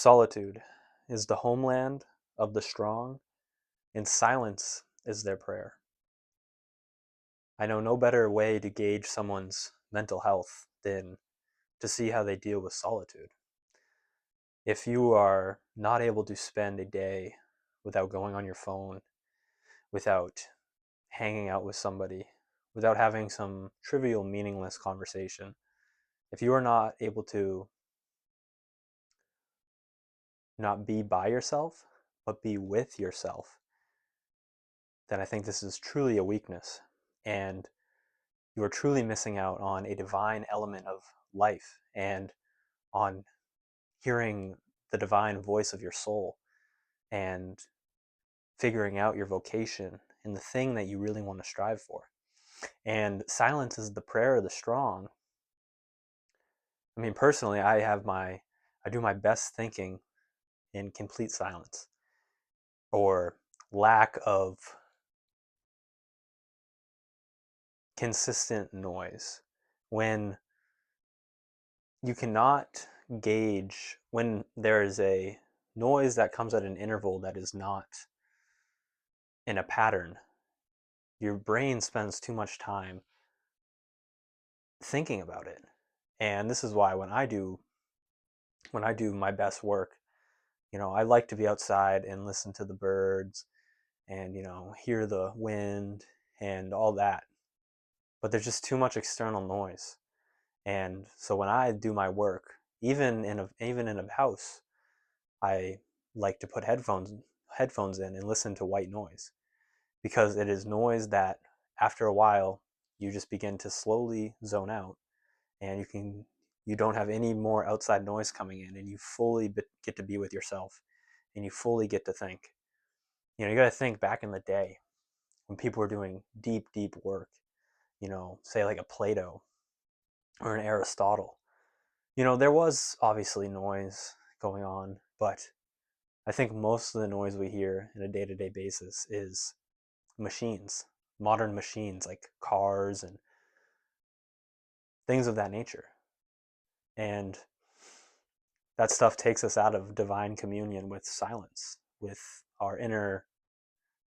Solitude is the homeland of the strong, and silence is their prayer. I know no better way to gauge someone's mental health than to see how they deal with solitude. If you are not able to spend a day without going on your phone, without hanging out with somebody, without having some trivial, meaningless conversation, if you are not able to not be by yourself, but be with yourself, then I think this is truly a weakness. And you are truly missing out on a divine element of life and on hearing the divine voice of your soul and figuring out your vocation and the thing that you really want to strive for. And silence is the prayer of the strong. I mean, personally, I do my best thinking in complete silence or lack of consistent noise. When you cannot gauge, when there is a noise that comes at an interval that is not in a pattern, your brain spends too much time thinking about it. And this is why when I do my best work, I like to be outside and listen to the birds and hear the wind and all that. But there's just too much external noise. And so when I do my work, even in a house, I like to put headphones in and listen to white noise, because it is noise that after a while you just begin to slowly zone out, and you don't have any more outside noise coming in, and you fully get to be with yourself, and you fully get to think. You got to think back in the day when people were doing deep work, say like a Plato or an Aristotle. There was obviously noise going on, but I think most of the noise we hear in a day-to-day basis is machines, modern machines like cars and things of that nature. And that stuff takes us out of divine communion with silence, with our inner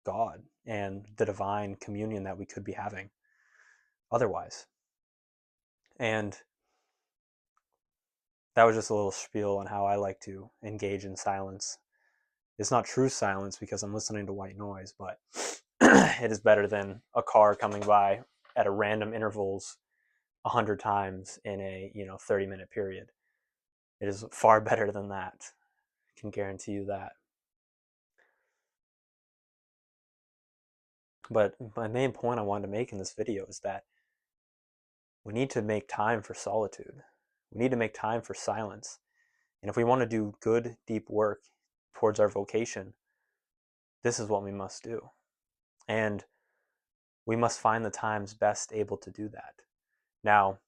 God and the divine communion that we could be having otherwise. And that was just a little spiel on how I like to engage in silence. It's not true silence because I'm listening to white noise, but it is better than a car coming by at a random intervals 100 times in a 30-minute period. It is far better than that. I can guarantee you that. But my main point I wanted to make in this video is that we need to make time for solitude. We need to make time for silence. And if we want to do good, deep work towards our vocation, this is what we must do. And we must find the times best able to do that. Now,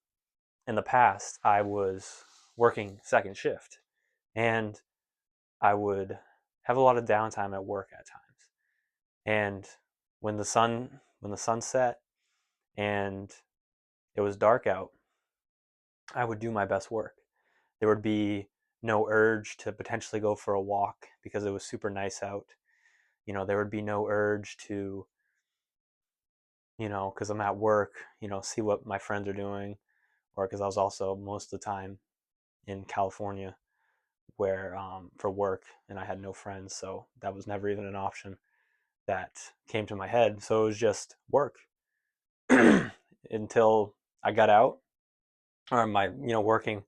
in the past, I was working second shift, and I would have a lot of downtime at work at times. And when the sun set and it was dark out, I would do my best work. There would be no urge to potentially go for a walk because it was super nice out. There would be no urge to, because I'm at work, see what my friends are doing, or because I was also most of the time in California where for work, and I had no friends, so that was never even an option that came to my head. So it was just work until I got out, or my working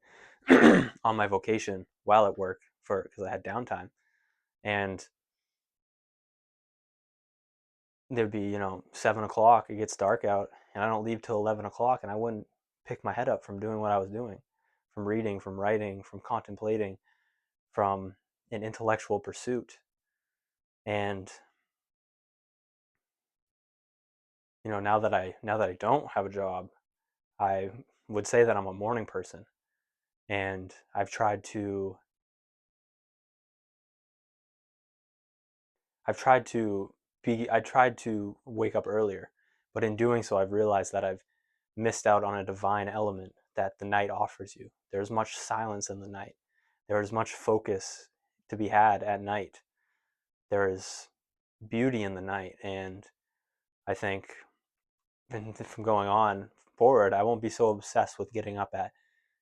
on my vocation while at work because I had downtime, and there'd be 7 o'clock, it gets dark out, and I don't leave till 11 o'clock, and I wouldn't pick my head up from doing what I was doing, from reading, from writing, from contemplating, from an intellectual pursuit. And now that I don't have a job, I would say that I'm a morning person, and I tried to wake up earlier, but in doing so I've realized that I've missed out on a divine element that the night offers you. There's much silence in the night. There is much focus to be had at night. There is beauty in the night, and I think from going on forward, I won't be so obsessed with getting up at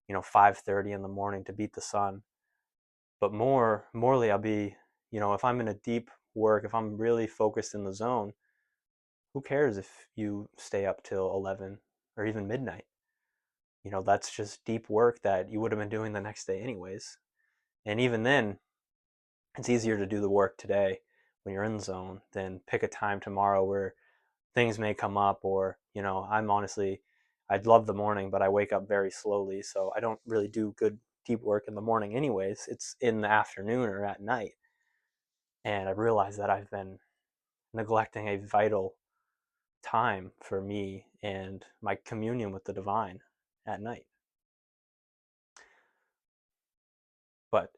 5:30 in the morning to beat the sun, but morely I'll be, if I'm in a deep work, if I'm really focused in the zone, who cares if you stay up till 11 or even midnight? That's just deep work that you would have been doing the next day anyways. And even then, it's easier to do the work today when you're in the zone than pick a time tomorrow where things may come up, or I'm honestly, I'd love the morning, but I wake up very slowly, so I don't really do good deep work in the morning anyways. It's in the afternoon or at night, and I realize that I've been neglecting a vital time for me and my communion with the divine at night. But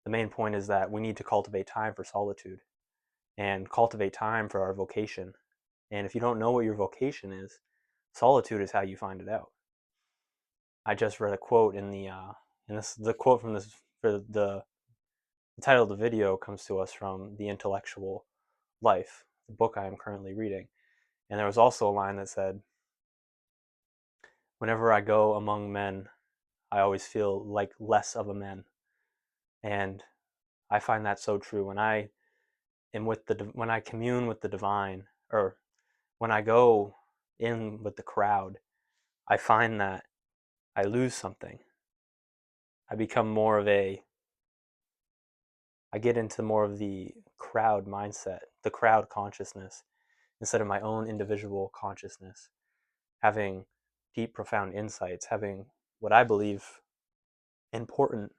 the main point is that we need to cultivate time for solitude and cultivate time for our vocation. And if you don't know what your vocation is, solitude is how you find it out. I just read a quote the quote from this, for the title of the video comes to us from The Intellectual Life, the book I am currently reading. And there was also a line that said, "Whenever I go among men, I always feel like less of a man." And I find that so true. When I commune with the divine, or when I go in with the crowd, I find that I lose something. I become more of a I get into more of the crowd mindset, the crowd consciousness, instead of my own individual consciousness, having deep, profound insights, having what I believe important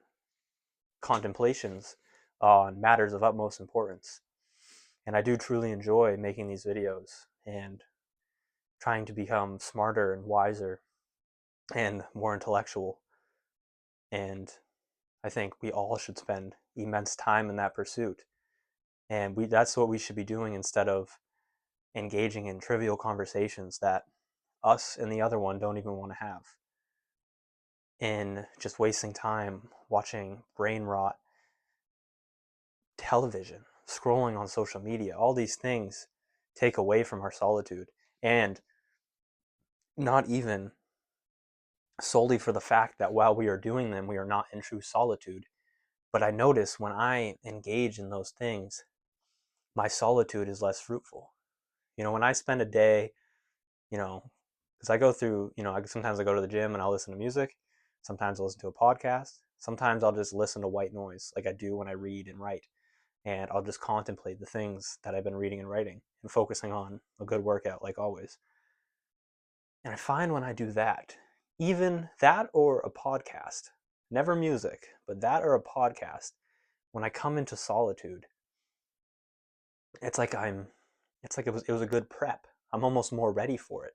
contemplations on matters of utmost importance. And I do truly enjoy making these videos and trying to become smarter and wiser and more intellectual. And I think we all should spend immense time in that pursuit. And that's what we should be doing instead of engaging in trivial conversations that us and the other one don't even want to have. In just wasting time watching brain rot television, scrolling on social media, all these things take away from our solitude. And not even solely for the fact that while we are doing them, we are not in true solitude. But I notice when I engage in those things, my solitude is less fruitful. When I spend a day, you know, because I go through, sometimes I go to the gym and I'll listen to music. Sometimes I'll listen to a podcast. Sometimes I'll just listen to white noise like I do when I read and write. And I'll just contemplate the things that I've been reading and writing and focusing on a good workout like always. And I find when I do that, even that or a podcast, never music, but that or a podcast, when I come into solitude, it's like it was a good prep. I'm almost more ready for it.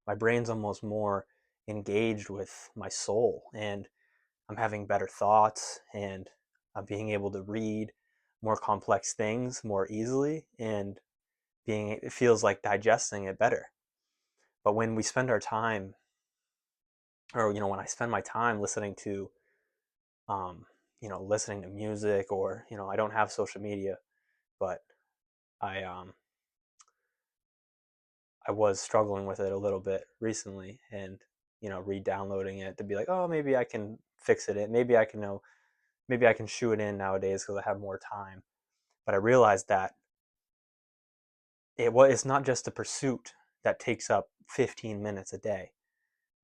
My brain's almost more engaged with my soul, and I'm having better thoughts, and I'm being able to read more complex things more easily, and it feels like digesting it better. But when we spend our time, or when I spend my time listening to listening to music, or I don't have social media, but I I was struggling with it a little bit recently, and re-downloading it to be like, oh, maybe I can fix it. Maybe I can shoe it in nowadays because I have more time. But I realized that it's not just a pursuit that takes up 15 minutes a day.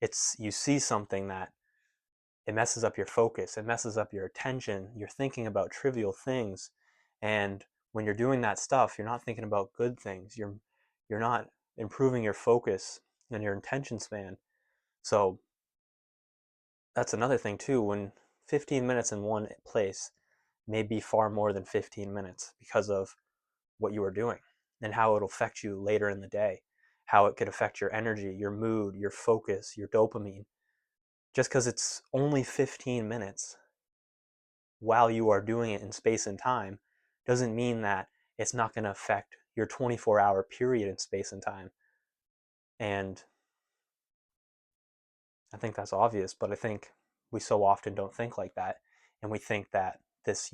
It's you see something that it messes up your focus, it messes up your attention. You're thinking about trivial things, and when you're doing that stuff, you're not thinking about good things. You're not improving your focus and your attention span. So that's another thing too. When 15 minutes in one place may be far more than 15 minutes because of what you are doing and how it'll affect you later in the day, how it could affect your energy, your mood, your focus, your dopamine. Just because it's only 15 minutes while you are doing it in space and time doesn't mean that it's not going to affect your 24-hour period in space and time. And I think that's obvious, but I think we so often don't think like that. And we think that this,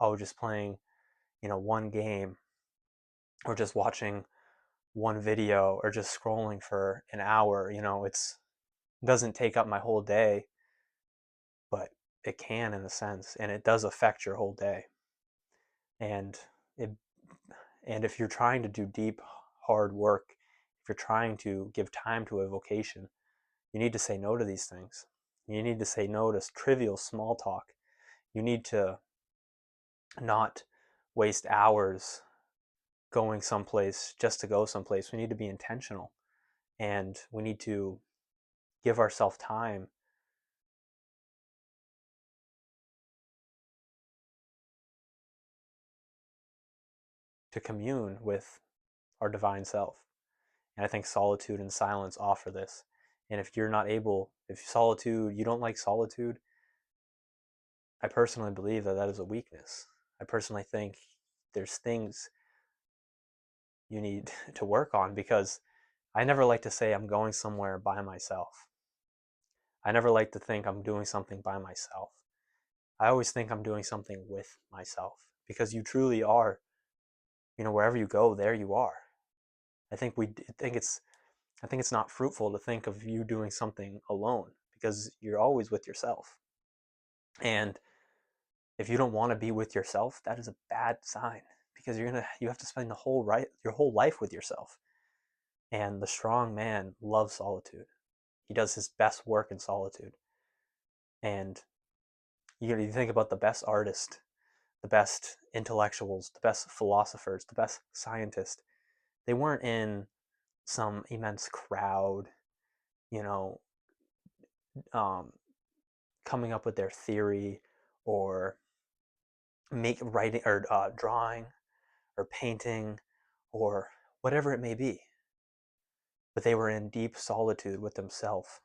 oh, just playing, one game, or just watching one video, or just scrolling for an hour, it doesn't take up my whole day, but it can in a sense, and it does affect your whole day. And it and if you're trying to do deep, hard work, if you're trying to give time to a vocation, you need to say no to these things. You need to say no to trivial small talk. You need to not waste hours going someplace just to go someplace. We need to be intentional, and we need to give ourselves time to commune with our divine self. And I think solitude and silence offer this. And if you're not able, if solitude, you don't like solitude, I personally believe that that is a weakness. I personally think there's things you need to work on, because I never like to say I'm going somewhere by myself. I never like to think I'm doing something by myself. I always think I'm doing something with myself, because you truly are, wherever you go, there you are. I think we think it's I think it's not fruitful to think of you doing something alone, because you're always with yourself. And if you don't want to be with yourself, that is a bad sign, because you have to spend your whole life with yourself. And the strong man loves solitude. He does his best work in solitude. And you think about the best artists, the best intellectuals, the best philosophers, the best scientists. They weren't in some immense crowd, you know, um, coming up with their theory, or writing, or drawing, or painting, or whatever it may be. But they were in deep solitude with themselves,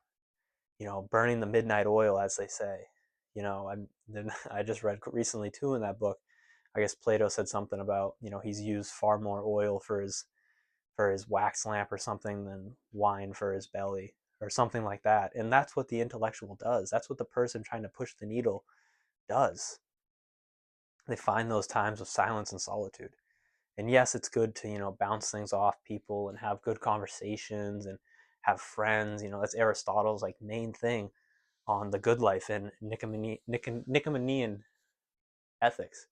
burning the midnight oil, as they say. I just read recently too in that book. I guess Plato said something about, he's used far more oil for his wax lamp or something than wine for his belly, or something like that. And that's what the intellectual does. That's what the person trying to push the needle does. They find those times of silence and solitude. And yes, it's good to, bounce things off people and have good conversations and have friends. That's Aristotle's like main thing on the good life and Nicomachean ethics.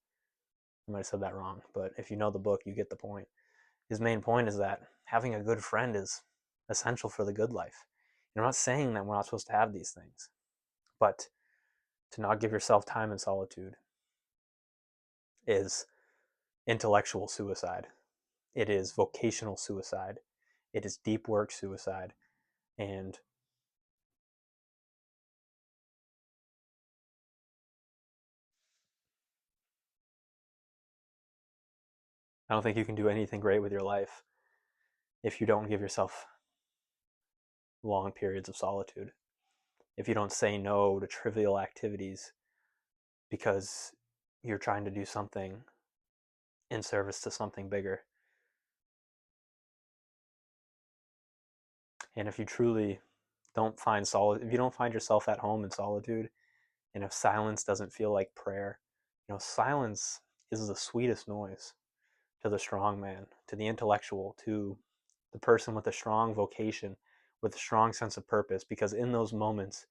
I might have said that wrong, but if you know the book, you get the point. His main point is that having a good friend is essential for the good life. And I'm not saying that we're not supposed to have these things, but to not give yourself time in solitude is intellectual suicide. It is vocational suicide. It is deep work suicide. And I don't think you can do anything great with your life if you don't give yourself long periods of solitude. If you don't say no to trivial activities because you're trying to do something in service to something bigger. And if you truly don't find if you don't find yourself at home in solitude, and if silence doesn't feel like prayer, silence is the sweetest noise to the strong man, to the intellectual, to the person with a strong vocation, with a strong sense of purpose, because in those moments,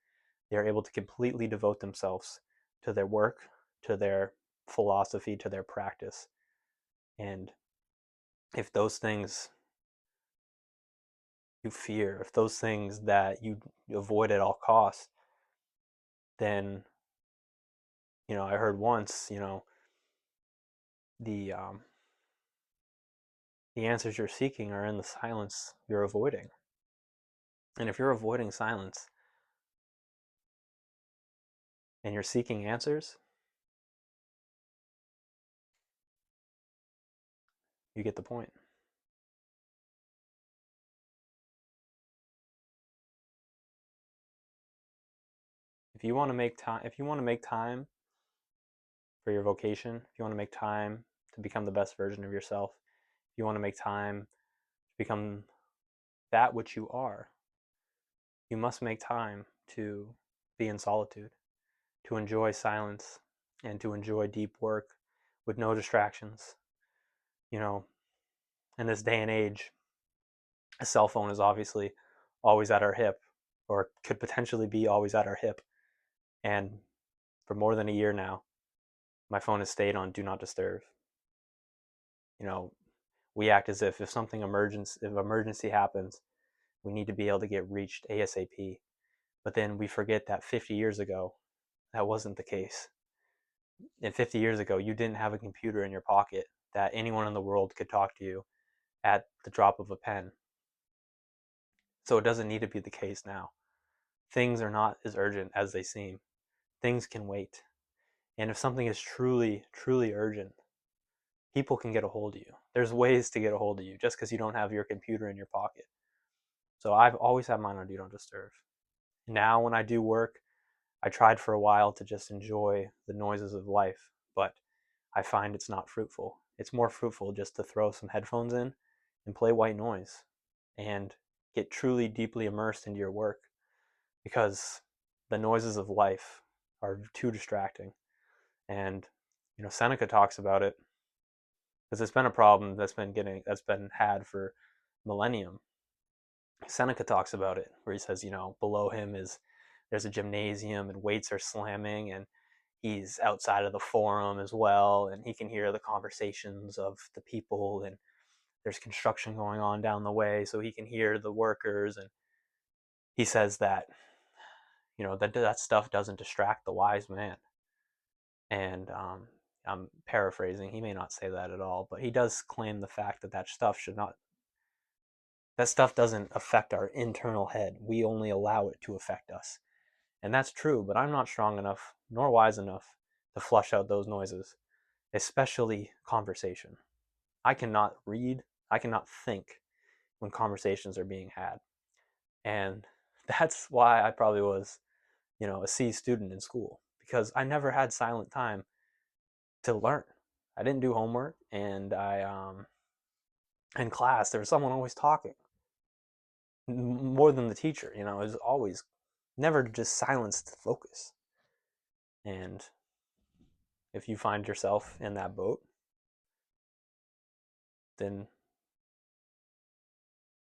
they are able to completely devote themselves to their work, to their philosophy, to their practice. And if those things you fear, if those things that you avoid at all costs, then, I heard once, the um, the answers you're seeking are in the silence you're avoiding. And if you're avoiding silence and you're seeking answers, you get the point. If you want to make time for your vocation, if you want to make time to become the best version of yourself, if you want to make time to become that which you are, you must make time to be in solitude, to enjoy silence, and to enjoy deep work with no distractions. You know, in this day and age, a cell phone is obviously always at our hip, or could potentially be always at our hip. And for more than a year now, my phone has stayed on do not disturb. You know, we act as if if emergency happens, we need to be able to get reached ASAP. But then we forget that 50 years ago, that wasn't the case. And 50 years ago, you didn't have a computer in your pocket that anyone in the world could talk to you at the drop of a pen. So it doesn't need to be the case now. Things are not as urgent as they seem. Things can wait. And if something is truly, truly urgent, people can get a hold of you. There's ways to get a hold of you just because you don't have your computer in your pocket. So I've always had mine on do not disturb. Now when I do work, I tried for a while to just enjoy the noises of life, but I find it's not fruitful. It's more fruitful just to throw some headphones in and play white noise and get truly deeply immersed into your work, because the noises of life are too distracting. And Seneca talks about it because it's been a problem that's been had for millennium. Seneca talks about it where he says, below him is there's a gymnasium and weights are slamming, and he's outside of the forum as well, and he can hear the conversations of the people, and there's construction going on down the way, so he can hear the workers. And he says that that stuff doesn't distract the wise man. And I'm paraphrasing, he may not say that at all, but he does claim the fact that that stuff doesn't affect our internal head. We only allow it to affect us. And that's true, but I'm not strong enough nor wise enough to flush out those noises, especially conversation. I cannot read, I cannot think when conversations are being had. And that's why I probably was, a C student in school, because I never had silent time to learn. I didn't do homework, and in class there was someone always talking, more than the teacher. It was always never just silence to focus. And if you find yourself in that boat, then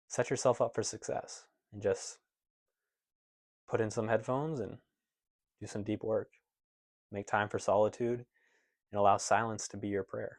set yourself up for success and just put in some headphones and do some deep work. Make time for solitude and allow silence to be your prayer.